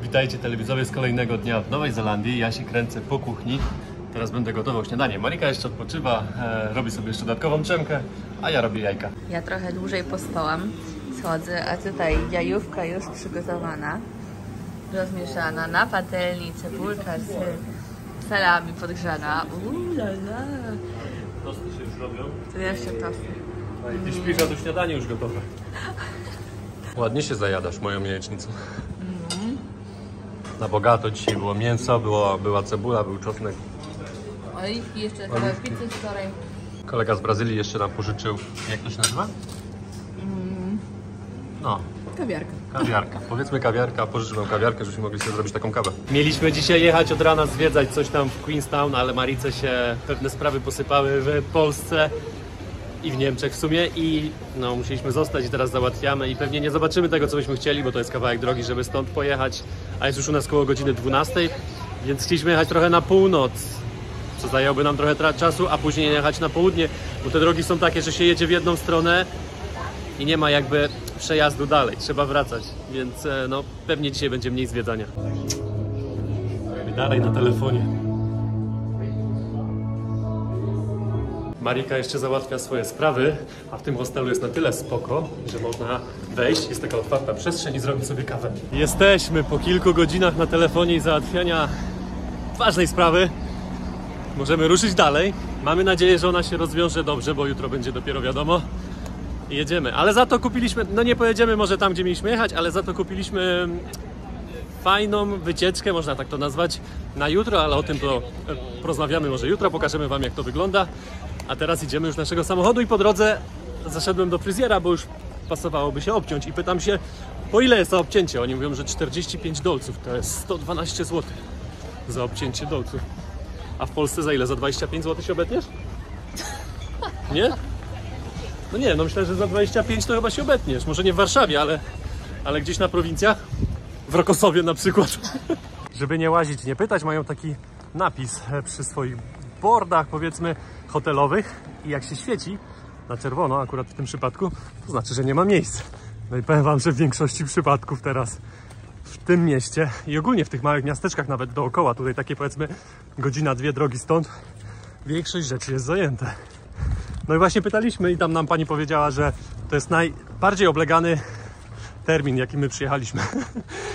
Witajcie telewidzowie z kolejnego dnia w Nowej Zelandii. Ja się kręcę po kuchni. Teraz będę gotował śniadanie. Monika jeszcze odpoczywa, robi sobie jeszcze dodatkową drzemkę, a ja robię jajka. Ja trochę dłużej pospałam, schodzę, a tutaj jajówka już przygotowana, rozmieszana na patelni, cebulka z salami podgrzana. La la. Tosty się już robią. Tu jeszcze tosty. Ty śpisz, a to śniadanie już gotowe. Ładnie się zajadasz moją jajecznicą. Na bogato dzisiaj było mięso, była cebula, był czosnek. Oliwki jeszcze, trochę pizzy wczoraj. Kolega z Brazylii jeszcze nam pożyczył, jak to się nazywa? No. Kawiarka. Kawiarka. Powiedzmy kawiarka, pożyczył nam kawiarkę, żebyśmy mogli sobie zrobić taką kawę. Mieliśmy dzisiaj jechać od rana zwiedzać coś tam w Queenstown, ale Marice się pewne sprawy posypały w Polsce i w Niemczech w sumie i no musieliśmy zostać i teraz załatwiamy i pewnie nie zobaczymy tego, co byśmy chcieli, bo to jest kawałek drogi, żeby stąd pojechać, a jest już u nas koło godziny 12, więc chcieliśmy jechać trochę na północ, co zajęłoby nam trochę czasu, a później jechać na południe, bo te drogi są takie, że się jedzie w jedną stronę i nie ma jakby przejazdu dalej, trzeba wracać, więc no pewnie dzisiaj będzie mniej zwiedzania. Dalej na telefonie. Marika jeszcze załatwia swoje sprawy, a w tym hostelu jest na tyle spoko, że można wejść, jest taka otwarta przestrzeń i zrobić sobie kawę. Jesteśmy po kilku godzinach na telefonie i załatwiania ważnej sprawy. Możemy ruszyć dalej. Mamy nadzieję, że ona się rozwiąże dobrze, bo jutro będzie dopiero wiadomo. I jedziemy. Ale za to kupiliśmy, no nie pojedziemy może tam, gdzie mieliśmy jechać, ale za to kupiliśmy fajną wycieczkę, można tak to nazwać, na jutro, ale o tym to porozmawiamy może jutro, pokażemy wam, jak to wygląda. A teraz idziemy już do naszego samochodu i po drodze zaszedłem do fryzjera, bo już pasowałoby się obciąć i pytam się, po ile jest za obcięcie? Oni mówią, że 45 dolców, to jest 112 zł za obcięcie dolców. A w Polsce za ile? Za 25 zł się obetniesz? Nie? No nie, no myślę, że za 25 to chyba się obetniesz. Może nie w Warszawie, ale gdzieś na prowincjach. W Rokosowie na przykład. Żeby nie łazić, nie pytać, mają taki napis przy swoich bordach, powiedzmy, hotelowych i jak się świeci na czerwono, akurat w tym przypadku, to znaczy, że nie ma miejsc. No i powiem wam, że w większości przypadków teraz w tym mieście i ogólnie w tych małych miasteczkach nawet dookoła, tutaj takie powiedzmy godzina, dwie drogi stąd, większość rzeczy jest zajęte. No i właśnie pytaliśmy i tam nam pani powiedziała, że to jest najbardziej oblegany termin, jaki my przyjechaliśmy.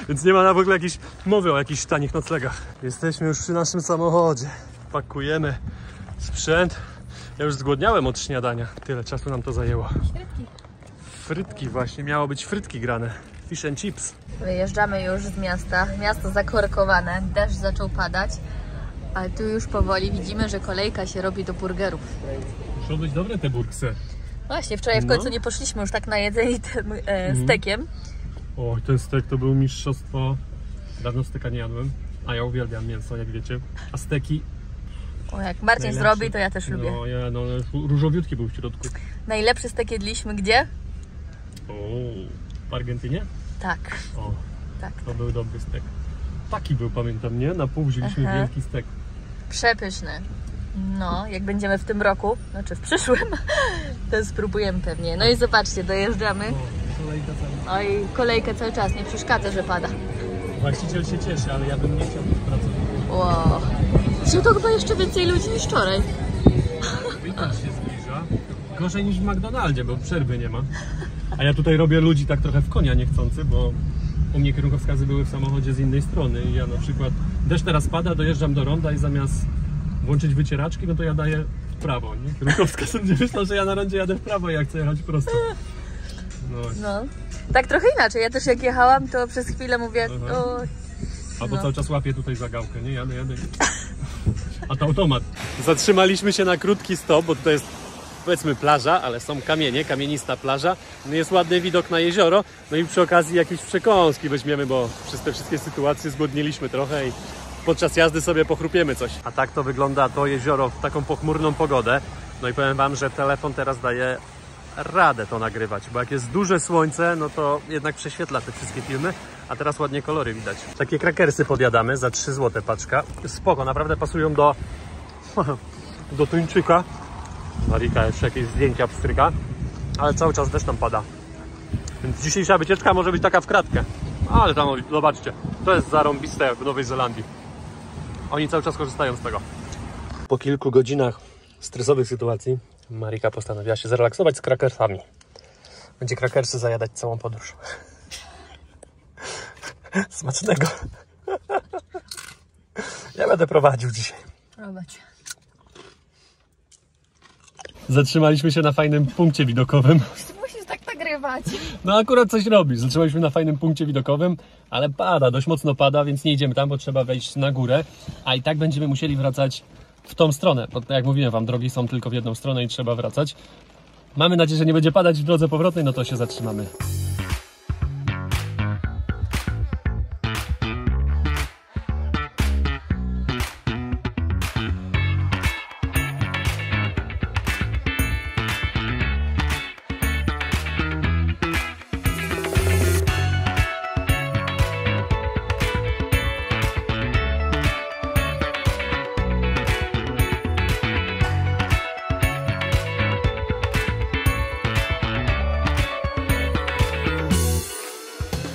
Więc nie ma w ogóle jakiejś mowy o jakichś tanich noclegach. Jesteśmy już przy naszym samochodzie. Pakujemy sprzęt. Ja już zgłodniałem od śniadania. Tyle czasu nam to zajęło. Frytki. Frytki właśnie. Miało być frytki grane. Fish and chips. Wyjeżdżamy już z miasta. Miasto zakorkowane. Deszcz zaczął padać. Ale tu już powoli widzimy, że kolejka się robi do burgerów. Muszą być dobre te burgersy. Właśnie, wczoraj w końcu nie poszliśmy już tak najedzeni tym stekiem. O, ten stek to był mistrzostwo. Dawno steka nie jadłem. A ja uwielbiam mięso, jak wiecie. A steki... O, jak Marcin zrobi, to ja też lubię. No, różowiutki był w środku. Najlepszy stek jedliśmy gdzie? O, w Argentynie? Tak. O, Tak. to był dobry stek. Taki był, pamiętam, nie? Na pół wzięliśmy wielki stek. Przepyszny. No, jak będziemy w tym roku, znaczy w przyszłym, to spróbujemy pewnie. No i zobaczcie, dojeżdżamy. Oj, kolejka cały czas, nie przeszkadza, że pada. Właściciel się cieszy, ale ja bym nie chciał być pracownikiem. Wow. Czy to chyba jeszcze więcej ludzi niż wczoraj? Weekend się zbliża. Gorzej niż w McDonaldzie, bo przerwy nie ma. A ja tutaj robię ludzi tak trochę w konia niechcący, bo u mnie kierunkowskazy były w samochodzie z innej strony. I ja na przykład, deszcz teraz pada, dojeżdżam do ronda i zamiast włączyć wycieraczki, no to ja daję w prawo, nie? Kierunkowskaz ludzie myślą, że ja na rondzie jadę w prawo i ja chcę jechać prosto. No. Tak trochę inaczej. Ja też jak jechałam, to przez chwilę mówię... O, albo cały czas łapię tutaj za gałkę, nie? Jadę. A to automat. Zatrzymaliśmy się na krótki stop, bo tutaj jest powiedzmy plaża, ale są kamienie, kamienista plaża. No jest ładny widok na jezioro, no i przy okazji jakieś przekąski weźmiemy, bo przez te wszystkie sytuacje zgłodniliśmy trochę i podczas jazdy sobie pochrupiemy coś. A tak to wygląda to jezioro w taką pochmurną pogodę. No i powiem wam, że telefon teraz daje radę to nagrywać, bo jak jest duże słońce, no to jednak prześwietla te wszystkie filmy, a teraz ładnie kolory widać. Takie krakersy podjadamy za 3 zł paczka. Spoko, naprawdę pasują do tuńczyka. Marika jeszcze jakieś zdjęcia pstryka, ale cały czas deszcz tam pada. Więc dzisiejsza wycieczka może być taka w kratkę. Ale tam, zobaczcie, to jest zarąbiste w Nowej Zelandii. Oni cały czas korzystają z tego. Po kilku godzinach stresowych sytuacji Marika postanowiła się zrelaksować z krakersami. Będzie krakersy zajadać całą podróż. Smacznego. Ja będę prowadził dzisiaj. Prowadź. Zatrzymaliśmy się na fajnym punkcie widokowym. Musisz tak nagrywać. No akurat coś robisz. Zatrzymaliśmy na fajnym punkcie widokowym, ale pada, dość mocno pada, więc nie idziemy tam, bo trzeba wejść na górę, a i tak będziemy musieli wracać w tą stronę, bo jak mówiłem wam, drogi są tylko w jedną stronę i trzeba wracać. Mamy nadzieję, że nie będzie padać w drodze powrotnej, no to się zatrzymamy.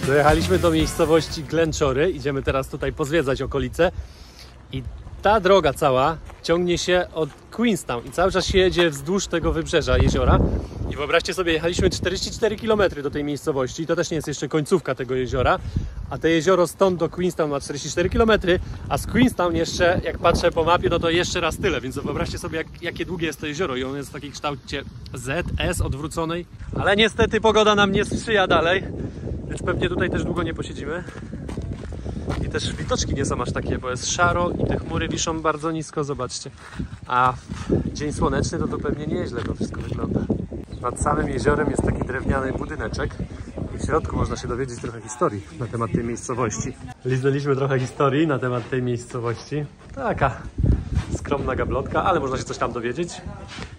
Dojechaliśmy do miejscowości Glenchory, idziemy teraz tutaj pozwiedzać okolice i ta droga cała ciągnie się od Queenstown i cały czas się jedzie wzdłuż tego wybrzeża jeziora i wyobraźcie sobie, jechaliśmy 44 km do tej miejscowości i to też nie jest jeszcze końcówka tego jeziora, a to jezioro stąd do Queenstown ma 44 km, a z Queenstown jeszcze, jak patrzę po mapie, no to jeszcze raz tyle, więc wyobraźcie sobie, jakie długie jest to jezioro i ono jest w takiej kształcie Z, S odwróconej, ale niestety pogoda nam nie sprzyja dalej. Więc pewnie tutaj też długo nie posiedzimy. I też widoczki nie są aż takie, bo jest szaro i te chmury wiszą bardzo nisko, zobaczcie. A w dzień słoneczny to pewnie nieźle to wszystko wygląda. Nad samym jeziorem jest taki drewniany budyneczek i w środku można się dowiedzieć trochę historii na temat tej miejscowości. Liznęliśmy trochę historii na temat tej miejscowości. Taka skromna gablotka, ale można się coś tam dowiedzieć.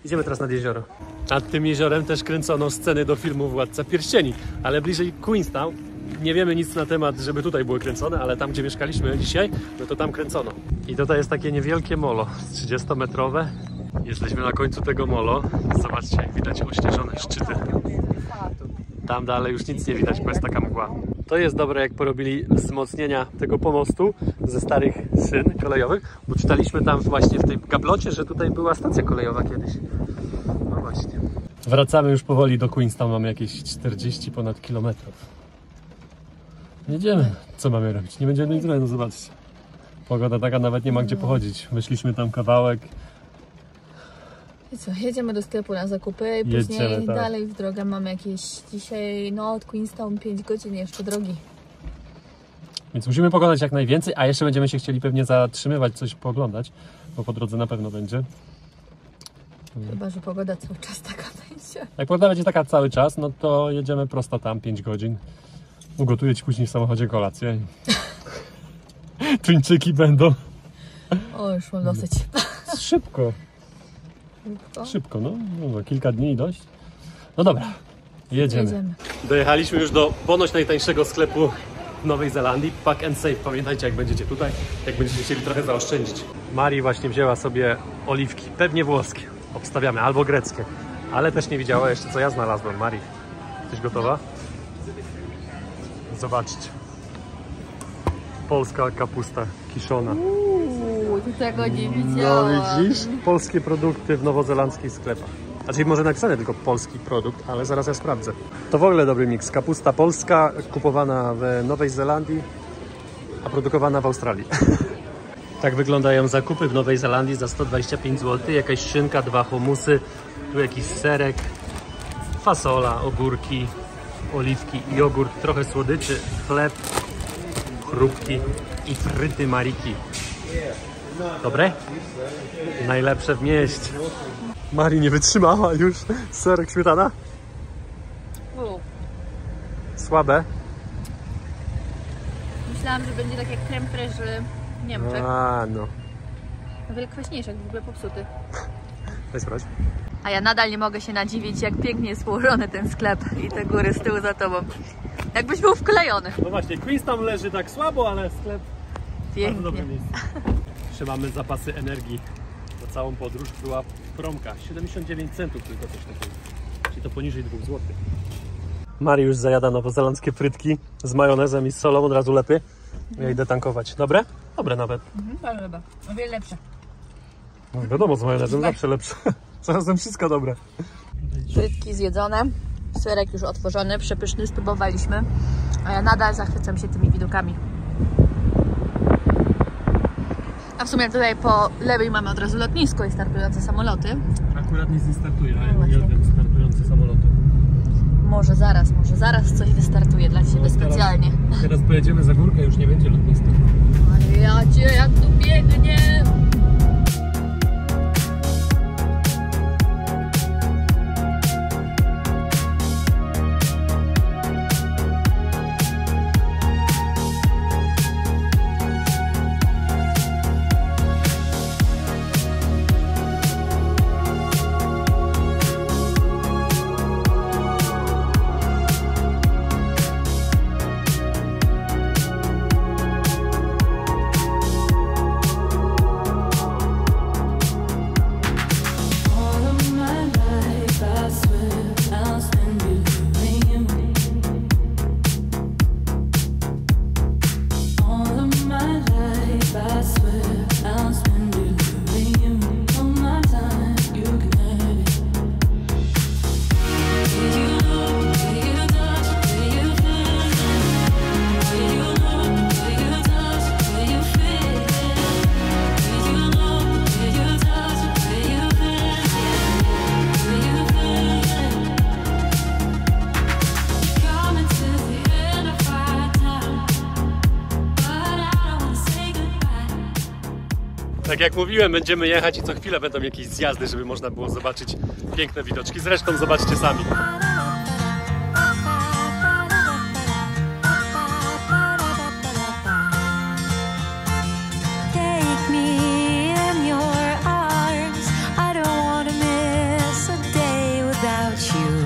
Idziemy teraz nad jezioro. Nad tym jeziorem też kręcono sceny do filmu Władca Pierścieni, ale bliżej Queenstown nie wiemy nic na temat, żeby tutaj były kręcone, ale tam, gdzie mieszkaliśmy dzisiaj, no to tam kręcono. I tutaj jest takie niewielkie molo, 30-metrowe. Jesteśmy na końcu tego molo. Zobaczcie, jak widać ośnieżone szczyty. Tam dalej już nic nie widać, bo jest taka mgła. To jest dobre, jak porobili wzmocnienia tego pomostu ze starych szyn kolejowych, bo czytaliśmy tam właśnie w tej gablocie, że tutaj była stacja kolejowa kiedyś. No właśnie. Wracamy już powoli do Queenstown, mamy jakieś 40 ponad kilometrów. Jedziemy. Co mamy robić? Nie będziemy nic robić, no zobaczcie. Pogoda taka, nawet nie ma gdzie pochodzić. Wyszliśmy tam kawałek. I co, jedziemy do sklepu na zakupy i później dalej w drogę mamy jakieś dzisiaj, no od Queenstown 5 godzin jeszcze drogi. Więc musimy pokonać jak najwięcej, a jeszcze będziemy się chcieli pewnie zatrzymywać, coś pooglądać, bo po drodze na pewno będzie. Chyba że pogoda cały czas taka będzie. Jak pogoda będzie taka cały czas, no to jedziemy prosto tam 5 godzin. Ugotuję ci później w samochodzie kolację. Tuńczyki będą. O, już mam dosyć. Szybko. Szybko, no kilka dni i dość. No dobra, jedziemy. Dojechaliśmy już do ponoć najtańszego sklepu w Nowej Zelandii, Pack and Save. Pamiętajcie, jak będziecie tutaj, jak będziecie chcieli trochę zaoszczędzić. Mari właśnie wzięła sobie oliwki, pewnie włoskie, obstawiamy, albo greckie, ale też nie widziała jeszcze, co ja znalazłem. Mari, jesteś gotowa? Zobaczcie. Polska kapusta kiszona. Tego nie widziałam. No widzisz? Polskie produkty w nowozelandzkich sklepach. Znaczy może napisane tylko polski produkt, ale zaraz ja sprawdzę. To w ogóle dobry miks. Kapusta polska, kupowana w Nowej Zelandii, a produkowana w Australii. Tak wyglądają zakupy w Nowej Zelandii za 125 zł. Jakaś szynka, 2 humusy, tu jakiś serek, fasola, ogórki, oliwki, jogurt, trochę słodyczy, chleb, chrupki i fryty Mariki. Dobre? Najlepsze w mieście. Mari nie wytrzymała już. Serek, śmietana? Słabe? Myślałam, że będzie tak jak creme fraiche w Niemczech. A, no. O wiele kwaśniejszy, jak w ogóle popsuty. Daj sprawdź. A ja nadal nie mogę się nadziwić, jak pięknie jest położony ten sklep i te góry z tyłu za tobą. Jakbyś był wklejony. No właśnie, Queenstown leży tak słabo, ale sklep Pięknie. bardzo dobre miejsce. Trzymamy zapasy energii na całą podróż. Była promka, 79 centów tylko coś takiego. Czyli to poniżej 2 zł. Mariusz zajada nowozelandzkie frytki z majonezem i z solą, od razu lepiej. Ja idę tankować. Dobre? Dobre nawet. Bardzo dobre. O wiele lepsze. No wiadomo, z majonezem zawsze lepsze. Zarazem wszystko dobre. Frytki zjedzone, serek już otworzony, przepyszny, spróbowaliśmy. A ja nadal zachwycam się tymi widokami. A w sumie tutaj po lewej mamy od razu lotnisko i startujące samoloty. Akurat nic nie startuje, a ja właśnie. uwielbiam startujące samoloty. Może zaraz coś wystartuje dla Ciebie specjalnie. Teraz pojedziemy za górkę, już nie będzie lotniska. Ale ja Cię, jak tu biegnie! Tak jak mówiłem, będziemy jechać i co chwilę będą jakieś zjazdy, żeby można było zobaczyć piękne widoczki. Zresztą zobaczcie sami. Take me in your arms. I don't want to miss a day without you.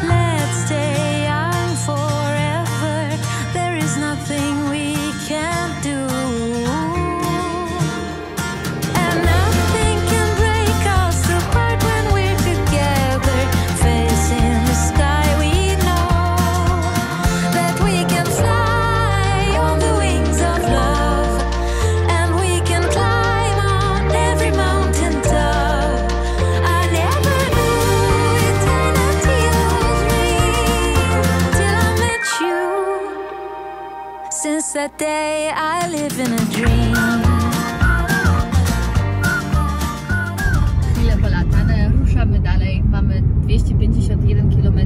Let's stay young forever. There is nothing we can't do. And nothing can break us apart when we're together. Facing the sky, we know that we can fly on the wings of love. And we can climb on every mountain top. I never knew eternity was real till I met you. Since that day I live in a dream. Chwilę polatane, ruszamy dalej. Mamy 251 km,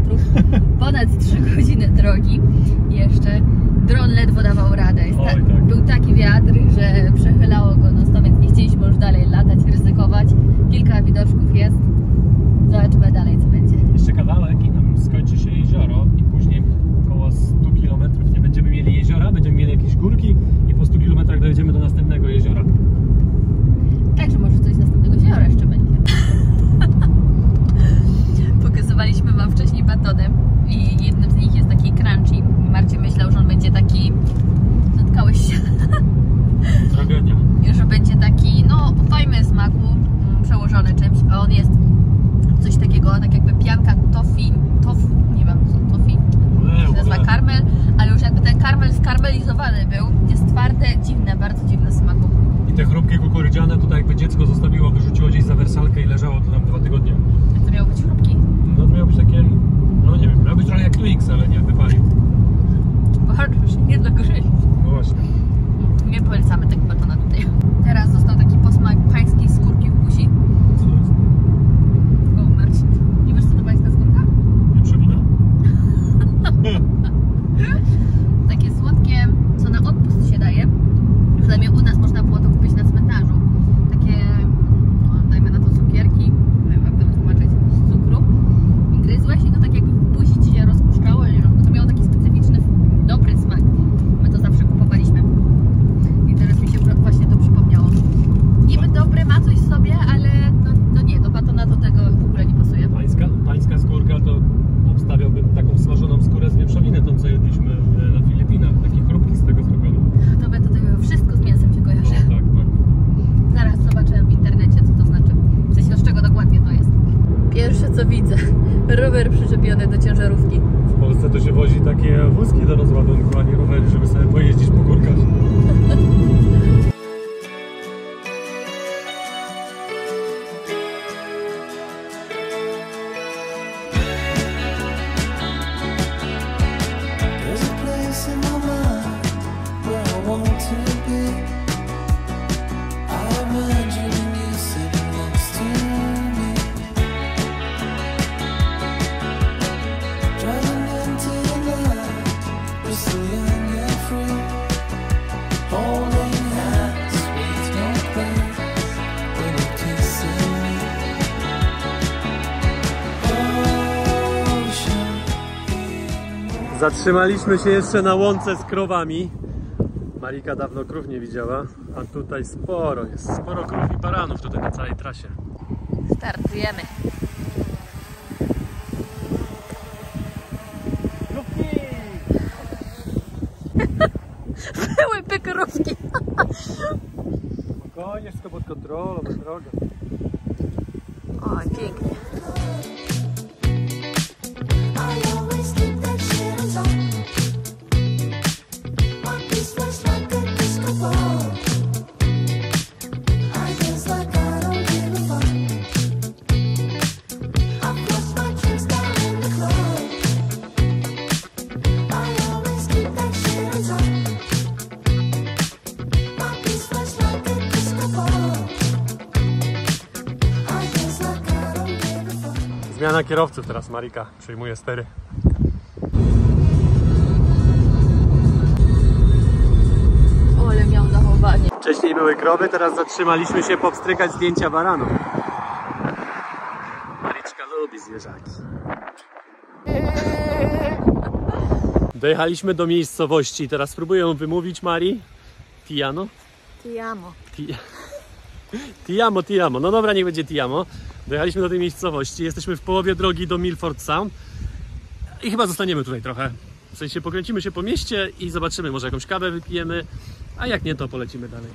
ponad 3 godziny drogi. Jeszcze dron ledwo dawał radę. Oj, tak. Był taki wiatr, że przechylało go non stop, więc nie chcieliśmy już dalej latać, ryzykować. Kilka widoczków jest. Zobaczymy dalej, co będzie. Jeszcze kawałek i tam skończy się jezioro i później około 100 km nie będziemy mieli jeziora, będziemy mieli jakieś górki i po 100 km dojedziemy do następnego jeziora. Także może coś z następnego jeziora jeszcze będzie. Pokazywaliśmy Wam wcześniej batonem i jednym z nich jest taki crunchy. Marcin myślał, że on będzie taki... Zatkałeś się. Tragedia. Że będzie taki, no, o fajnym smaku, przełożony czymś, a on jest coś takiego, tak jakby pianka tofu, nie wiem co, tofi, się nazywa karmel, ale już jakby ten karmel skarmelizowany był, jest twarde, dziwne, bardzo dziwne smaku. I te chrupki kukurydziane to tak jakby dziecko zostawiło, wyrzuciło gdzieś za wersalkę i leżało to tam 2 tygodnie. A to miało być chrupki. No to miało być takie, no nie wiem, miało być trochę jak Twix, ale nie, wypalił. Bardzo się nie dogryźć. No właśnie. Nie polecamy tego batona tutaj. Teraz został taki posmak pańskiej skórki w buzi. Co to jest? O, Marcin, nie wiesz co to pańska skórka? Nie przypomina? Takie słodkie, co na odpust się daje. Przynajmniej u nas można było to kupić na cmentarzu. Takie, no, dajmy na to cukierki, nie wiem jak to wytłumaczyć, z cukru. I gryzłeś i to tak jakby w buzi ci się rozpuszczało, nie wiem, bo to miało taki specyficzny, dobry smak. My to Rower przyczepiony do ciężarówki. W Polsce to się wozi takie wózki do rozładunku, a nie rowery, żeby sobie pojeździć po górkach. There's a place in my mind where I want to be. I imagine you sitting next to me, driving into the night. We're so young and free, holding hands with no place when you're kissing me. Ocean. Zatrzymaliśmy się jeszcze na łące z krowami. Marika dawno krów nie widziała, a tutaj sporo jest. Sporo krów i baranów tutaj na całej trasie. Startujemy. Były pykrówki. Spokojnie, wszystko pod kontrolą, na drogę. Oj, pięknie. I always keep that shit on. My piece was like a disco ball. I dance like I don't give a fuck. I flush my drinks down in the club. I always keep that shit on. My piece was like a disco ball. I dance like I don't give a fuck. Zmiana kierowców teraz, Marika przejmuje stery. Ale miał zachowanie. Wcześniej były krowy, teraz zatrzymaliśmy się powstrykać zdjęcia baranów. Mariczka lubi zwierzaki. Dojechaliśmy do miejscowości, teraz spróbuję ją wymówić, Mari. Tiano? Tiamo. Tiamo. No dobra, niech będzie Tiamo. Dojechaliśmy do tej miejscowości, jesteśmy w połowie drogi do Milford Sound. I chyba zostaniemy tutaj trochę. W sensie pokręcimy się po mieście i zobaczymy, może jakąś kawę wypijemy, a jak nie, to polecimy dalej.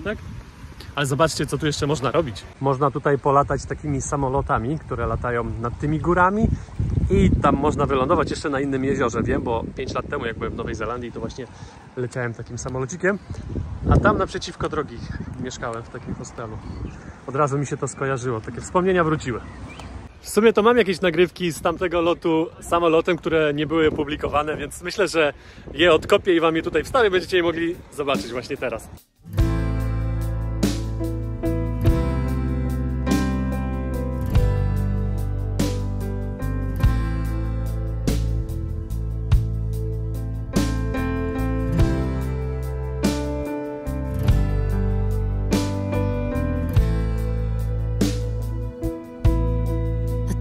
Tak? Ale zobaczcie, co tu jeszcze można robić. Można tutaj polatać takimi samolotami, które latają nad tymi górami i tam można wylądować jeszcze na innym jeziorze. Wiem, bo 5 lat temu, jak byłem w Nowej Zelandii, to właśnie leciałem takim samolocikiem, a tam naprzeciwko drogi mieszkałem w takim hostelu. Od razu mi się to skojarzyło, takie wspomnienia wróciły. W sumie to mam jakieś nagrywki z tamtego lotu samolotem, które nie były opublikowane, więc myślę, że je odkopię i wam je tutaj wstawię, będziecie je mogli zobaczyć właśnie teraz.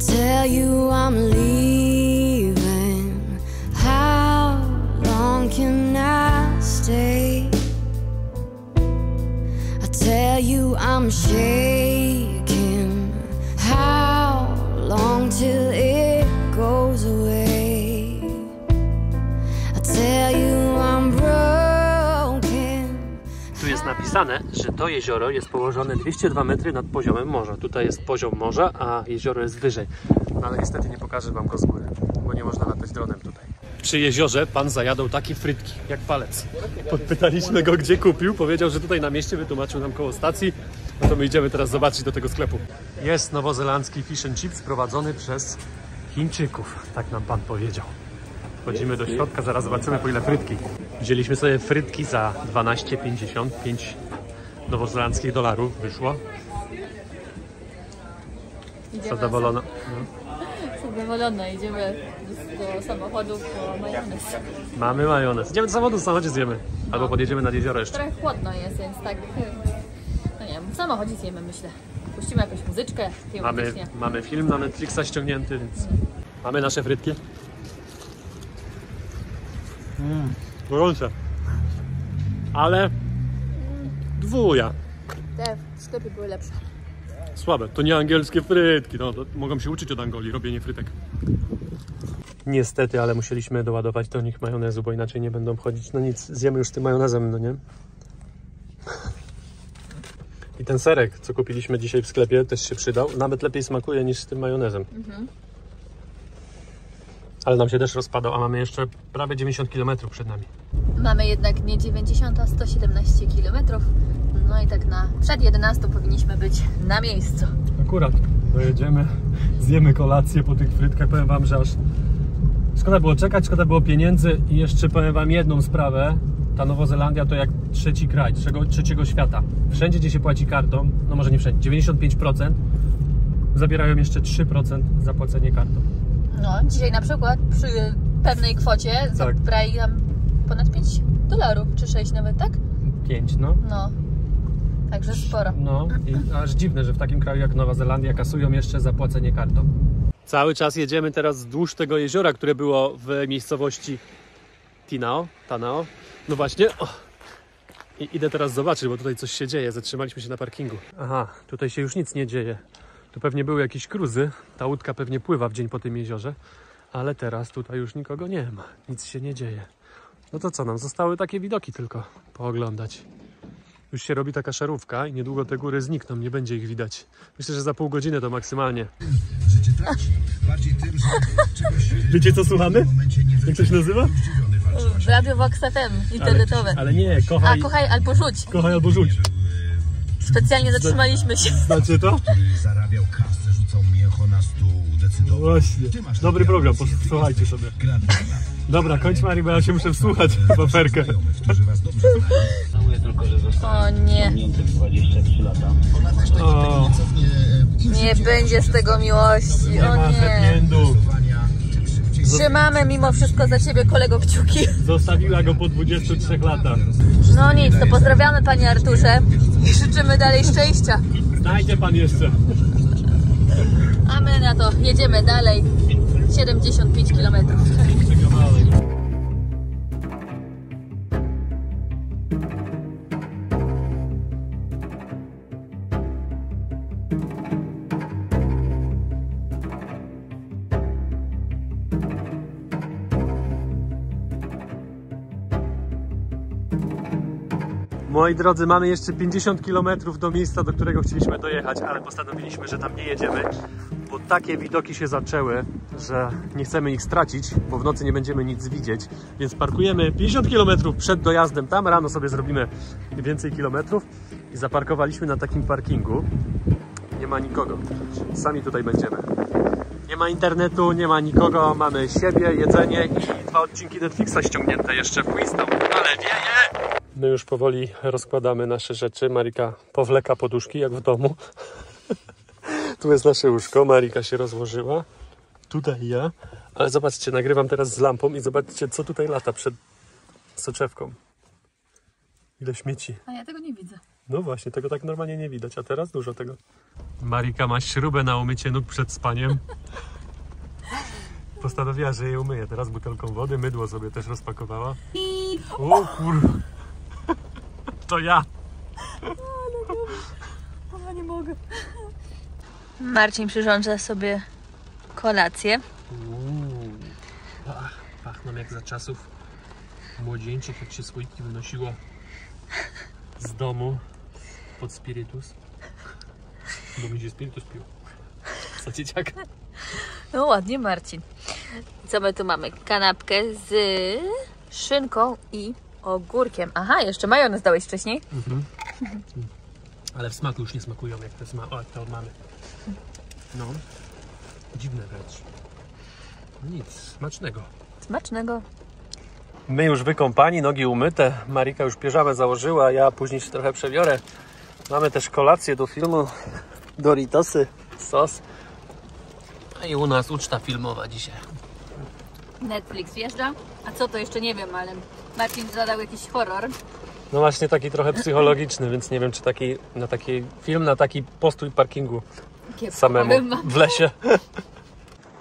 Tell you I'm leaving. How long can I stay? I tell you I'm shaking. How long till it goes away? I tell you I'm broken. Tu jest napisane, że to jezioro jest położone 202 metry nad poziomem morza. Tutaj jest poziom morza, a jezioro jest wyżej. No, ale niestety nie pokażę wam go z góry, bo nie można latać dronem tutaj. Przy jeziorze pan zajadał takie frytki, jak palec. Podpytaliśmy go, gdzie kupił. Powiedział, że tutaj na mieście, wytłumaczył nam koło stacji. No to my idziemy teraz zobaczyć do tego sklepu. Jest nowozelandzki fish and chips prowadzony przez Chińczyków. Tak nam pan powiedział. Wchodzimy do środka, zaraz zobaczymy, po ile frytki. Wzięliśmy sobie frytki za 12,55 nowozelandzkich dolarów wyszło. Zadowolona. Zadowolona, idziemy do samochodu po majonez. Mamy majonez. Idziemy do samochodu, w samochodzie zjemy. Albo podjedziemy nad jezioro jeszcze. Trochę chłodno jest, więc tak, no nie wiem, w samochodzie zjemy, myślę. Puścimy jakąś muzyczkę, klimatycznie. Mamy film na Netflixa ściągnięty, więc mamy nasze frytki. Gorące. Ale dwuja. Te w sklepie były lepsze. Słabe. To nie angielskie frytki. No, to mogą się uczyć od Angolii, robienie frytek. Niestety, ale musieliśmy doładować do nich majonezu, bo inaczej nie będą wchodzić. No nic, zjemy już tym majonezem, no nie? I ten serek, co kupiliśmy dzisiaj w sklepie, też się przydał. Nawet lepiej smakuje niż z tym majonezem. Ale nam się deszcz rozpadał, a mamy jeszcze prawie 90 km przed nami. Mamy jednak nie 90, a 117 km. No i tak przed 11 powinniśmy być na miejscu. Akurat, dojedziemy, zjemy kolację po tych frytkach. Powiem wam, że aż szkoda było czekać, szkoda było pieniędzy i jeszcze powiem wam jedną sprawę. Ta Nowa Zelandia to jak trzeci kraj, trzeciego świata. Wszędzie, gdzie się płaci kartą, no może nie wszędzie, 95%, zabierają jeszcze 3% za płacenie kartą. No, dzisiaj na przykład przy pewnej kwocie zabrali nam ponad $5, czy 6 nawet, tak? 5, no. No, także sporo. No, i aż dziwne, że w takim kraju jak Nowa Zelandia kasują jeszcze za płacenie kartą. Cały czas jedziemy teraz wzdłuż tego jeziora, które było w miejscowości Tanao. No właśnie. I idę teraz zobaczyć, bo tutaj coś się dzieje. Zatrzymaliśmy się na parkingu. Aha, tutaj się już nic nie dzieje. Tu pewnie były jakieś cruzy. Ta łódka pewnie pływa w dzień po tym jeziorze. Ale teraz tutaj już nikogo nie ma. Nic się nie dzieje. No to co, nam zostały takie widoki tylko pooglądać. Już się robi taka szarówka i niedługo te góry znikną, nie będzie ich widać. Myślę, że za pół godziny to maksymalnie. Wiecie co słuchamy? Jak to się nazywa? Radio Vox FM, internetowe. Ale nie, kochaj. Kochaj albo rzuć. Kochaj albo rzuć. Specjalnie zatrzymaliśmy się. Znacie to? Zarabiał kasę, rzucał mięcho na stół, decydował. Właśnie. Dobry program, posłuchajcie sobie. Dobra, kończ Mari, bo ja się muszę wsłuchać w aferkę. O nie. 23 lata. O, Nie będzie z tego miłości. nie O ma nie. happy-endu. Trzymamy mimo wszystko za ciebie, kolego, kciuki. Zostawiła go po 23 latach. No nic, to pozdrawiamy panie Arturze i życzymy dalej szczęścia. Znajdzie pan jeszcze. A my na to jedziemy dalej. 75 km. Moi drodzy, mamy jeszcze 50 km do miejsca, do którego chcieliśmy dojechać, ale postanowiliśmy, że tam nie jedziemy, bo takie widoki się zaczęły, że nie chcemy ich stracić, bo w nocy nie będziemy nic widzieć, więc parkujemy 50 km przed dojazdem tam, rano sobie zrobimy więcej kilometrów i zaparkowaliśmy na takim parkingu. Nie ma nikogo, sami tutaj będziemy. Nie ma internetu, nie ma nikogo, mamy siebie, jedzenie i 2 odcinki Netflixa ściągnięte jeszcze w Queenstown, ale wieje! My już powoli rozkładamy nasze rzeczy. Marika powleka poduszki jak w domu. Tu jest nasze łóżko. Marika się rozłożyła. Tutaj ja. Ale zobaczcie, nagrywam teraz z lampą i zobaczcie, co tutaj lata przed soczewką. Ile śmieci. A ja tego nie widzę. No właśnie, tego tak normalnie nie widać, a teraz dużo tego. Marika ma śrubę na umycie nóg przed spaniem. Postanowiła, że je umyje teraz butelką wody. Mydło sobie też rozpakowała. O kurwa. To ja. Ja nie mogę. Marcin przyrządza sobie kolację. Pachną jak za czasów młodzieńczych, jak się słoiki wynosiło z domu pod spirytus. Bo mi się spirytus pił. Za dzieciaka. No ładnie, Marcin. Co my tu mamy? Kanapkę z szynką i ogórkiem. Aha, jeszcze majonez dałeś wcześniej? Ale w smaku już nie smakują jak te to mamy. No. Dziwne wręcz. Nic, smacznego. Smacznego. My już wykąpani, nogi umyte. Marika już piżamę założyła, ja później się trochę przebiorę. Mamy też kolację do filmu. Doritosy, sos. I u nas uczta filmowa dzisiaj. Netflix wjeżdża. A co to jeszcze nie wiem, ale Marcin zadał jakiś horror. No właśnie taki trochę psychologiczny, więc nie wiem, czy taki film na taki postój parkingu samemu w lesie.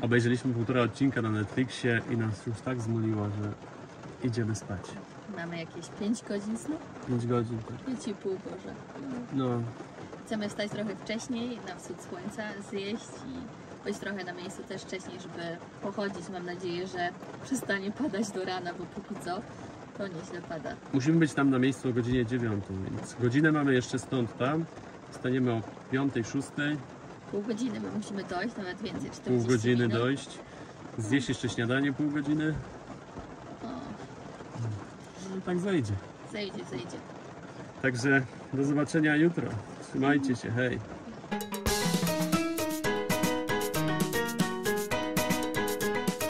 Obejrzeliśmy 1,5 odcinka na Netflixie i nas już tak zmuliło, że idziemy spać. Mamy jakieś 5 godzin snu? 5 godzin. 5,5 Boże. No. Chcemy wstać trochę wcześniej na wschód słońca, zjeść i być trochę na miejscu też wcześniej, żeby pochodzić. Mam nadzieję, że przestanie padać do rana, bo póki co to nieźle pada. Musimy być tam na miejscu o godzinie 9, więc godzinę mamy jeszcze stąd tam. Staniemy o 5, 6. Pół godziny my musimy dojść, nawet więcej, 40 Pół godziny minut. dojść. Zjeść jeszcze śniadanie pół godziny. No tak zajdzie. Zejdzie. Także do zobaczenia jutro. Trzymajcie się, hej.